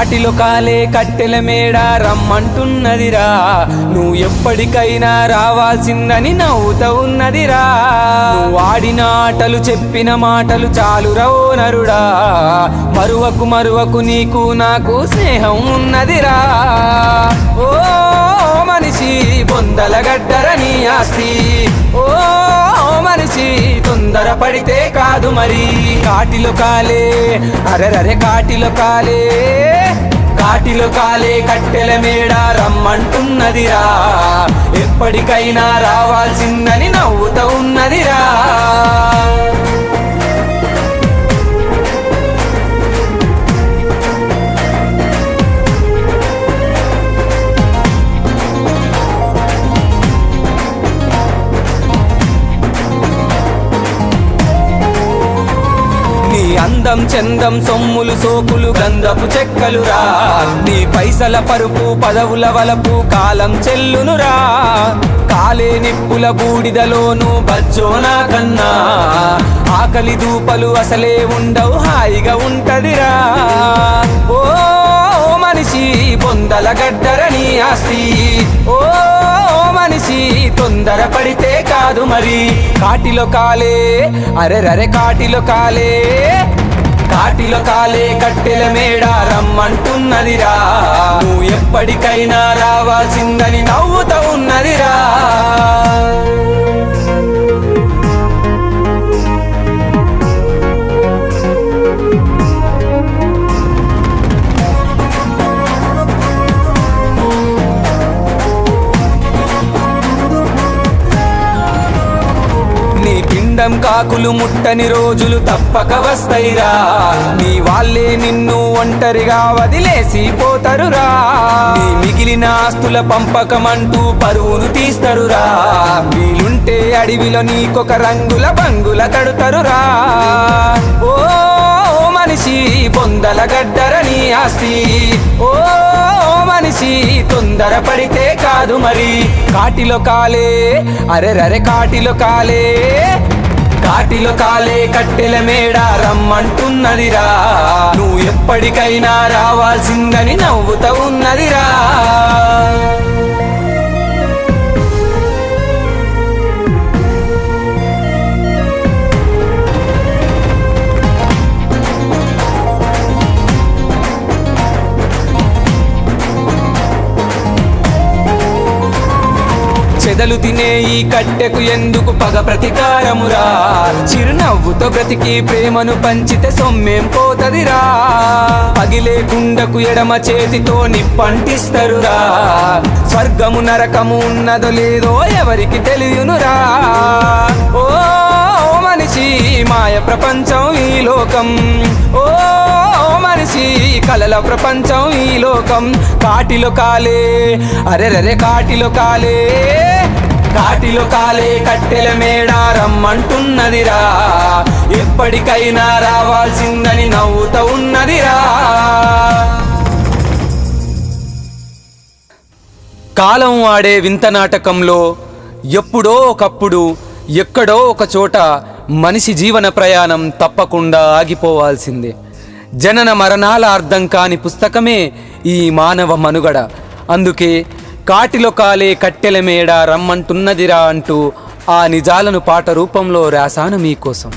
కాటిలో కాలే కట్టెల మేడ రమ్మంటున్నదిరా, నువ్వు ఎప్పటికైనా రావాల్సిందని నవ్వుతా ఉన్నదిరా. నువ్వు ఆడిన ఆటలు చెప్పిన మాటలు చాలురా ఓ నరుడా, మరువకు మరువకు నీకు నాకు స్నేహం ఉన్నదిరా. ఓ మనిషి బొందల గడ్డరని ఆస్తి, ఓ మనిషి తొందర పడితే కాదు మరి. కాటిలో కాలే అరెరరే కాటిలో కాలే, కాటిలో కాలే కట్టెల మేడ రమ్మంటున్నదిరా, ఎప్పటికైనా రావాల్సిందని నవ్వుతా ఉన్నదిరా. నీ అందం చందం సొమ్ములు సోకులు గంధపు చెక్కలురా, నీ పైసల పరుపు పదవుల వలపు కాలం చెల్లునురా. కాలే నిప్పుల బూడిదలోను బజ్జోనా కన్నా, ఆకలి దూపలు అసలే ఉండవు హాయిగా ఉంటదిరా. ఓ మనిషి బొందల గడ్డరని ఆస్తి, ఓ మనిషి తొందర పడితే కాదు మరి. కాటిలో కాలే అరెరరే కాటిలో కాలే, కాటిలో కాలే కట్టెల మేడ రమ్మంటున్నదిరా, నువ్వు ఎప్పటికైనా రావాల్సిందని నవ్వుతా ఉన్నదిరా. నీ పిండం కాకులు ముట్టని రోజులు తప్పక వస్తాయిరా, నీ వాళ్ళే నిన్ను ఒంటరిగా వదిలేసి పోతరురా. నీ మిగిలిన ఆస్తుల పంపకమంటూ పరువును తీస్తరురా, వీలుంటే అడవిలో నీకొక రంగుల బంగుల కడుతరురా. ఓ మనిషి బొందల గడ్డరని ఆస్తి, ఓ మనిషి తొందర పడితే కాదు మరి. కాటిలో కాలే అరెరరే కాటిలో కాలే, కాటిలో కాలే కట్టెల మేడ రమ్మంటున్నదిరా, నువ్వు ఎప్పటికైనా రావాల్సిందని నవ్వుతా ఉన్నదిరా. చెదలు తినే ఈ కట్టెకు ఎందుకు పగ ప్రతీకారమురా, చిరునవ్వుతో బ్రతికి ప్రేమను పంచితే సొమ్మేం పోతదిరా. పగిలే కుండకు ఎడమ చేతితో నిప్పంటిస్తరురా, స్వర్గము నరకము ఉన్నదో లేదో ఎవరికి తెలియనురా. ఓ మనిషి మాయ ప్రపంచం ఈ లోకం, ఓ మనిషి కలల ప్రపంచం ఈ లోకం. కాటిలో కాలే అరెరరే కాటిలో కాలే, కాటిలో కాలే కట్టెల మేడ రమ్మంటున్నదిరా, ఎప్పటికైనా రావాల్సిందని నవ్వుతా ఉన్నదిరా. కాలం ఆడే వింత నాటకంలో ఎప్పుడో ఒకప్పుడు ఎక్కడో ఒక చోట మనిషి జీవన ప్రయాణం తప్పకుండా ఆగిపోవాల్సిందే. జనన మరణాల అర్థం కాని పుస్తకమే ఈ మానవ మనుగడ. అందుకే కాటిలో కాలే కట్టెల మేడ రమ్మంటున్నదిరా అంటూ ఆ నిజాలను పాట రూపంలో రాశాను మీకోసం.